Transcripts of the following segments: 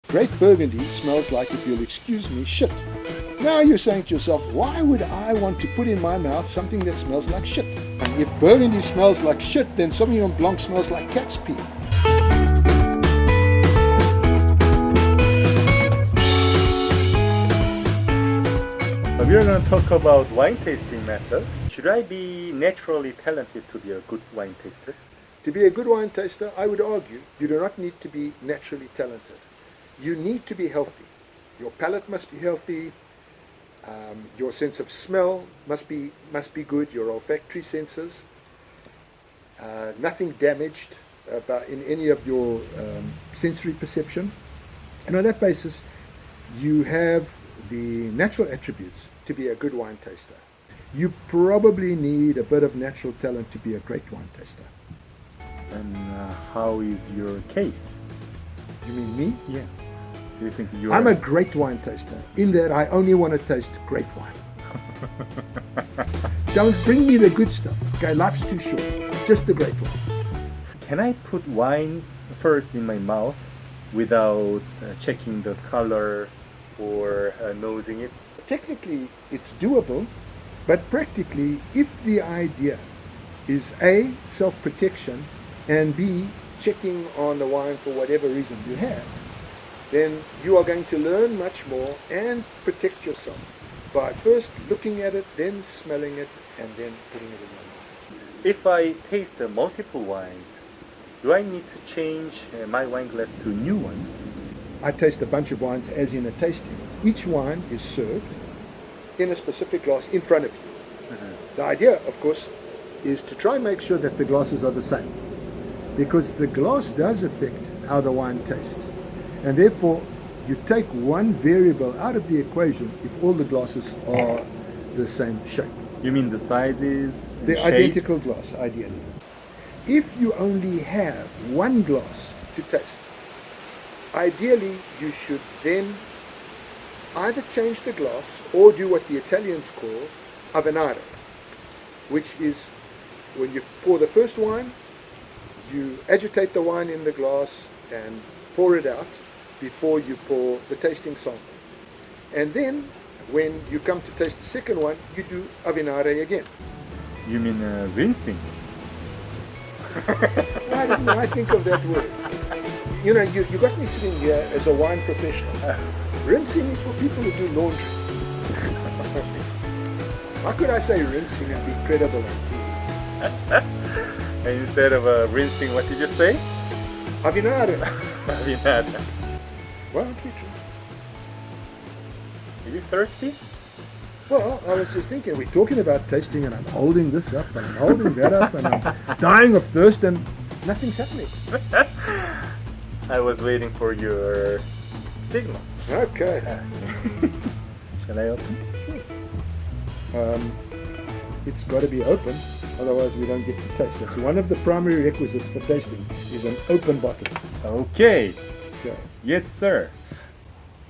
Great Burgundy smells like, if you'll excuse me, shit. Now you're saying to yourself, why would I want to put in my mouth something that smells like shit? And if Burgundy smells like shit, then Sauvignon Blanc smells like cat's pee. We are going to talk about wine tasting method. Should I be naturally talented to be a good wine taster? To be a good wine taster, I would argue, you do not need to be naturally talented. You need to be healthy. Your palate must be healthy. Your sense of smell must be good. Your olfactory senses. Nothing damaged in any of your sensory perception. And on that basis, you have the natural attributes to be a good wine taster. You probably need a bit of natural talent to be a great wine taster. And how is your case? You mean me? Yeah. Do you think you're... I'm a great wine taster, in that I only want to taste great wine. Don't bring me the good stuff. Okay, life's too short. Just the great one. Can I put wine first in my mouth without checking the color or nosing it? Technically, it's doable, but practically, if the idea is A, self-protection, and B, checking on the wine for whatever reason you have, then you are going to learn much more and protect yourself by first looking at it, then smelling it, and then putting it in your mouth. If I taste multiple wines, do I need to change my wine glass to new ones? I taste a bunch of wines as in a tasting. Each wine is served in a specific glass in front of you. The idea, of course, is to try and make sure that the glasses are the same, because the glass does affect how the wine tastes. And therefore, you take one variable out of the equation if all the glasses are the same shape. You mean the sizes? The shapes? identical glass, ideally. If you only have one glass to taste, ideally you should then either change the glass or do what the Italians call avenare, which is when you pour the first wine, you agitate the wine in the glass and pour it out before you pour the tasting sample. And then, when you come to taste the second one, you do avenare again. You mean rinsing? Why didn't I think of that word? You know, you got me sitting here as a wine professional. Rinsing is for people who do laundry. How could I say rinsing and be credible on TV? And instead of rinsing, what did you say? Avenare. Avinada. Why don't we try? Are you thirsty? Well, I was just thinking, we're talking about tasting and I'm holding this up and I'm holding that up and I'm dying of thirst and nothing's happening. I was waiting for your signal. Okay. Shall I open? It's got to be open, otherwise we don't get to taste. That's one of the primary requisites for tasting, is an open bottle. Okay. Okay. Yes, sir.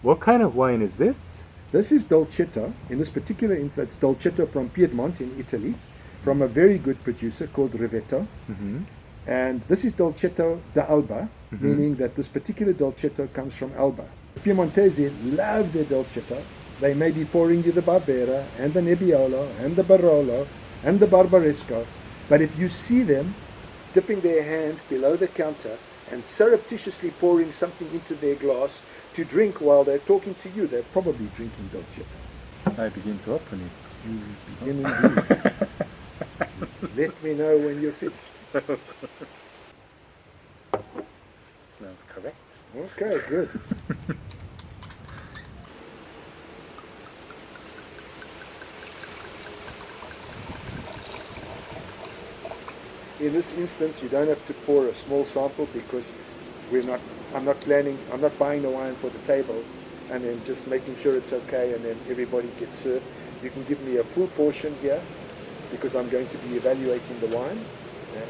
What kind of wine is this? This is Dolcetto. In this particular instance, Dolcetto from Piedmont in Italy, from a very good producer called Rivetto. Mm-hmm. And this is Dolcetto d'Alba, meaning that this particular Dolcetto comes from Alba. The Piemontese love their Dolcetto. They may be pouring you the Barbera and the Nebbiolo and the Barolo and the Barbaresco, but if you see them dipping their hand below the counter and surreptitiously pouring something into their glass to drink while they're talking to you, they're probably drinking Dolcetto. I begin to open it. You begin indeed. Let me know when you're finished. Smells correct. Okay, good. In this instance, you don't have to pour a small sample because I'm not buying the wine for the table and then just making sure it's okay and then everybody gets served. You can give me a full portion here because I'm going to be evaluating the wine,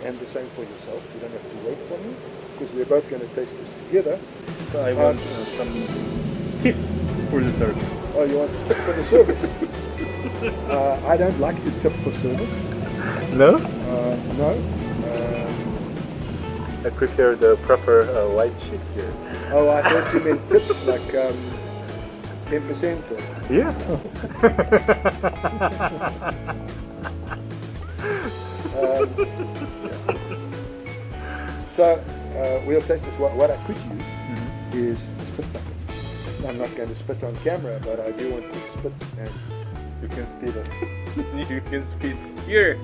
and the same for yourself. You don't have to wait for me because we're both going to taste this together. So I want some tip for the service. Oh, you want a tip for the service? I don't like to tip for service. No? No. I prepared the proper white sheet here. Oh, I thought you meant tips, like 10% or... Yeah. So we'll taste this. What I could use is a spit bucket. I'm not going to spit on camera, but I do want to spit and... You can spit it. You can spit here.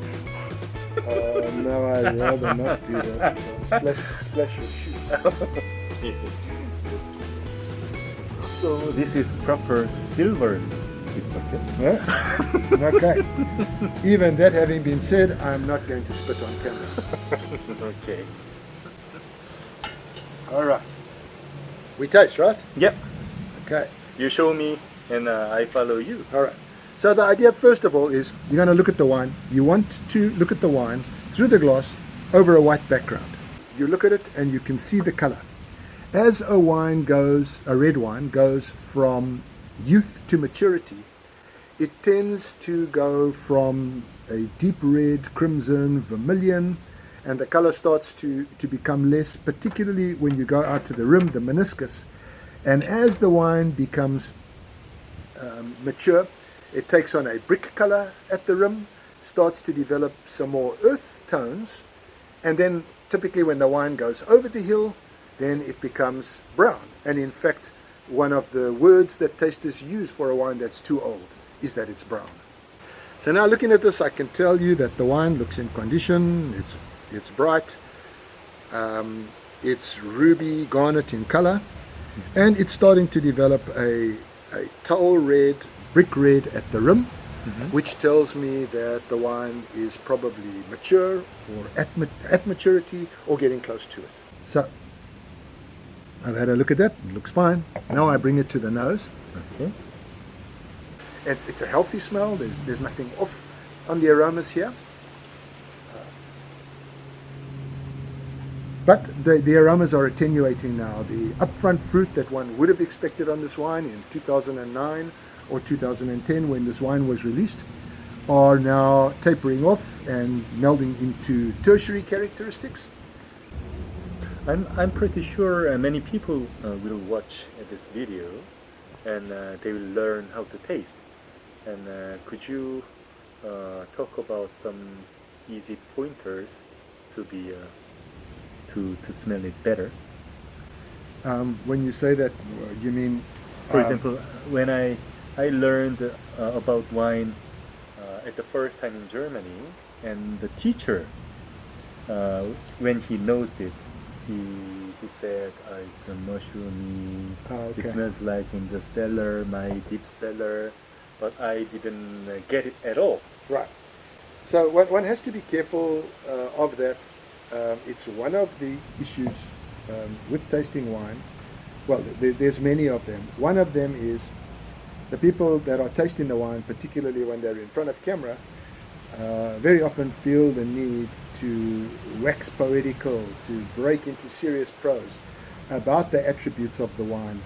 No, I'd rather not do that. Splash your shoe. So this is proper silver spit bucket. Yeah? Okay. Even that having been said, I'm not going to spit on camera. Okay. All right. We taste, right? Yep. Okay. You show me and I follow you. All right. So the idea, first of all, is you're going to look at the wine. You want to look at the wine through the glass over a white background. You look at it and you can see the color. As a wine goes, a red wine goes from youth to maturity, it tends to go from a deep red, crimson, vermilion, and the color starts to become less, particularly when you go out to the rim, the meniscus. And as the wine becomes mature, it takes on a brick color at the rim, starts to develop some more earth tones, and then typically when the wine goes over the hill, then it becomes brown. And in fact, one of the words that tasters use for a wine that's too old is that it's brown. So now looking at this, I can tell you that the wine looks in condition, it's bright, it's ruby garnet in color, and it's starting to develop a tall red, brick red at the rim, which tells me that the wine is probably mature or at maturity or getting close to it. So I've had a look at that, it looks fine. Now I bring it to the nose. Okay. It's a healthy smell, there's nothing off on the aromas here. But the aromas are attenuating now. The upfront fruit that one would have expected on this wine in 2009 or 2010 when this wine was released are now tapering off and melding into tertiary characteristics. I'm pretty sure many people will watch this video and they will learn how to taste. And could you talk about some easy pointers to be to smell it better? When you say that, you mean... For example, when I learned about wine at the first time in Germany, and the teacher, when he nosed it, he said, it's a mushroomy, it smells like in the cellar, my deep cellar, but I didn't get it at all. Right. So one has to be careful of that. It's one of the issues with tasting wine. Well, there's many of them. One of them is the people that are tasting the wine, particularly when they're in front of camera, very often feel the need to wax poetical, to break into serious prose about the attributes of the wine.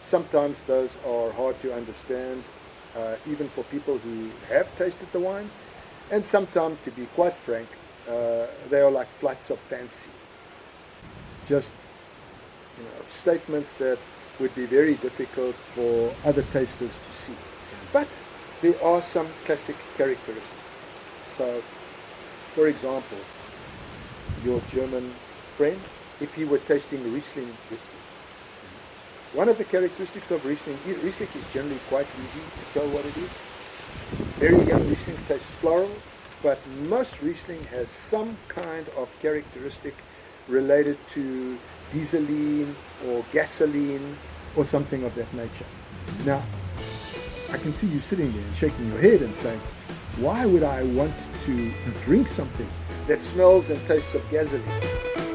Sometimes those are hard to understand, even for people who have tasted the wine, and sometimes, to be quite frank, they are like flights of fancy. Just statements that would be very difficult for other tasters to see. But there are some classic characteristics. So, for example, your German friend, if he were tasting Riesling with you, one of the characteristics of Riesling is generally quite easy to tell what it is. Very young Riesling tastes floral, but most Riesling has some kind of characteristic related to dieseline or gasoline or something of that nature. Now, I can see you sitting there and shaking your head and saying, why would I want to drink something that smells and tastes of gasoline?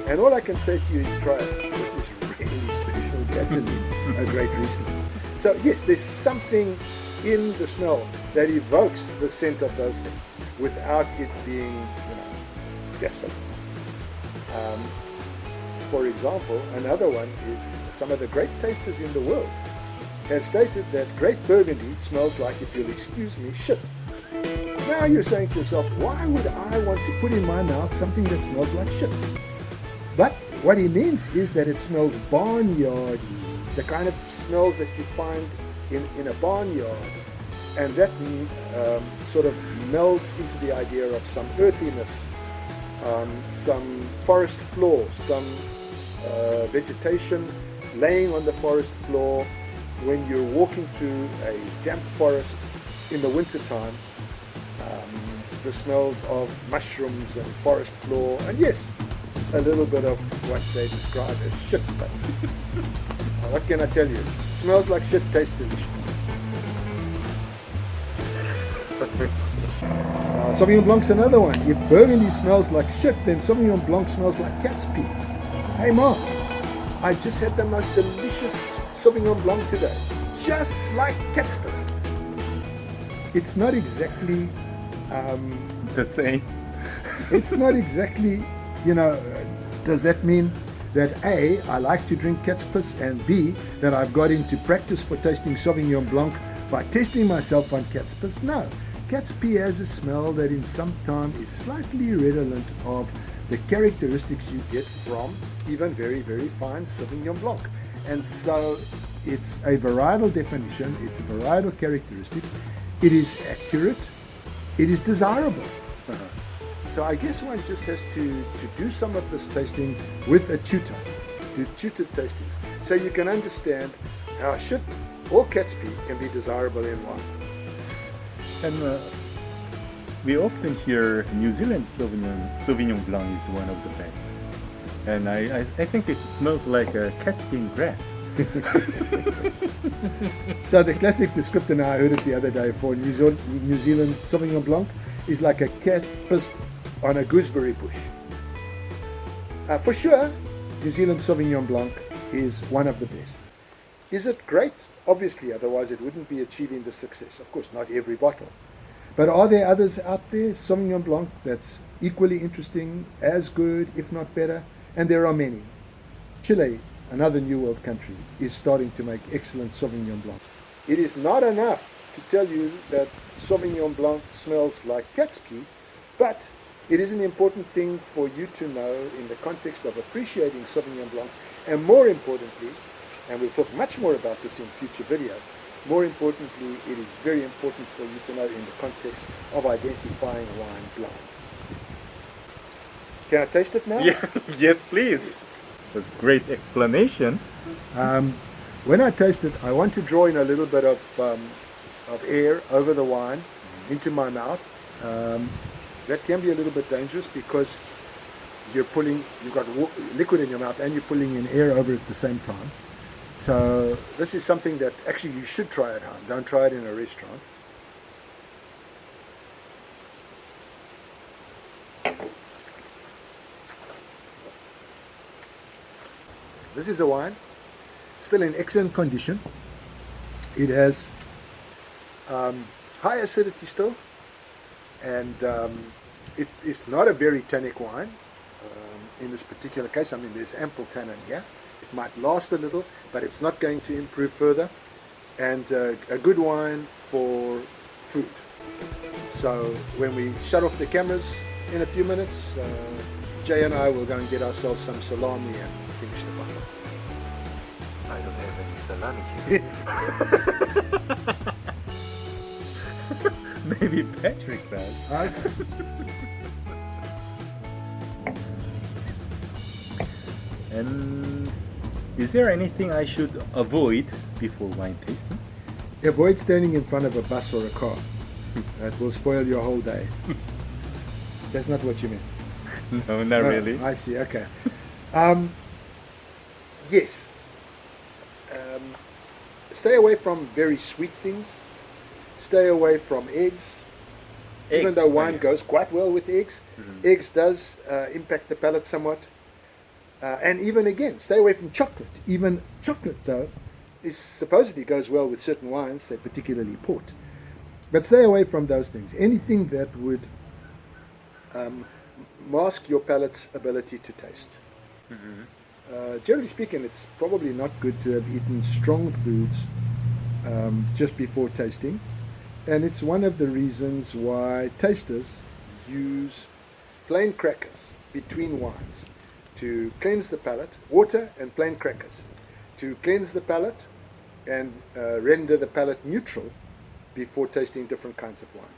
And all I can say to you is try it. This is really special gasoline, a great Riesling. So yes, there's something in the smell that evokes the scent of those things without it being, gasoline. For example, another one is some of the great tasters in the world have stated that great Burgundy smells like, if you'll excuse me, shit. Now you're saying to yourself, why would I want to put in my mouth something that smells like shit? But What he means is that it smells barnyardy, the kind of smells that you find in a barnyard. And that sort of melds into the idea of some earthiness, some forest floor, some vegetation laying on the forest floor when you're walking through a damp forest in the wintertime. The smells of mushrooms and forest floor, and yes, a little bit of what they describe as shit. But what can I tell you? It smells like shit, tastes delicious. Sauvignon Blanc's another one. If Burgundy smells like shit, then Sauvignon Blanc smells like cat's pee. Hey Mom, I just had the most delicious Sauvignon Blanc today. Just like cat's piss. It's not exactly the same. It's not exactly, does that mean that A, I like to drink cat's piss, and B, that I've got into practice for tasting Sauvignon Blanc by testing myself on cat's piss? No. Cat's pee has a smell that in some time is slightly redolent of the characteristics you get from even very, very fine Sauvignon Blanc. And so it's a varietal definition, it's a varietal characteristic, it is accurate, it is desirable. So I guess one just has to do some of this tasting with a tutor, do tutored tastings, so you can understand how shit or cat's pee can be desirable in wine. And we often hear New Zealand Sauvignon Blanc is one of the best. And I think it smells like a cat's pee grass. So the classic descriptor, now I heard it the other day, for New Zealand Sauvignon Blanc is like a cat pissed on a gooseberry bush. For sure, New Zealand Sauvignon Blanc is one of the best. Is it great? Obviously, otherwise it wouldn't be achieving the success. Of course, not every bottle. But are there others out there, Sauvignon Blanc, that's equally interesting, as good, if not better? And there are many. Chile, another New World country, is starting to make excellent Sauvignon Blanc. It is not enough to tell you that Sauvignon Blanc smells like cat's pee, but it is an important thing for you to know in the context of appreciating Sauvignon Blanc, and more importantly, and we'll talk much more about this in future videos, more importantly, it is very important for you to know in the context of identifying wine blind. Can I taste it now? Yeah, yes, please. That's great explanation. When I taste it, I want to draw in a little bit of air over the wine into my mouth. That can be a little bit dangerous because you've got liquid in your mouth and you're pulling in air over it at the same time. So this is something that actually you should try at home. Don't try it in a restaurant. This is a wine, still in excellent condition. It has high acidity still, and it's not a very tannic wine in this particular case. I mean, there's ample tannin here. It might last a little, but it's not going to improve further, and a good wine for food. So when we shut off the cameras in a few minutes, Jay and I will go and get ourselves some salami and finish the bottle. I don't have any salami here. Maybe Patrick does. And is there anything I should avoid before wine tasting? Avoid standing in front of a bus or a car. That will spoil your whole day. That's not what you meant. No, not really. I see, okay. Yes. Stay away from very sweet things. Stay away from eggs. Even though wine goes quite well with eggs, eggs does impact the palate somewhat. And even again, stay away from chocolate. Even chocolate, though, is supposedly goes well with certain wines, say particularly port. But stay away from those things. Anything that would mask your palate's ability to taste. Generally speaking, it's probably not good to have eaten strong foods just before tasting. And it's one of the reasons why tasters use plain crackers between wines. to cleanse the palate, water and plain crackers, to cleanse the palate and render the palate neutral before tasting different kinds of wines.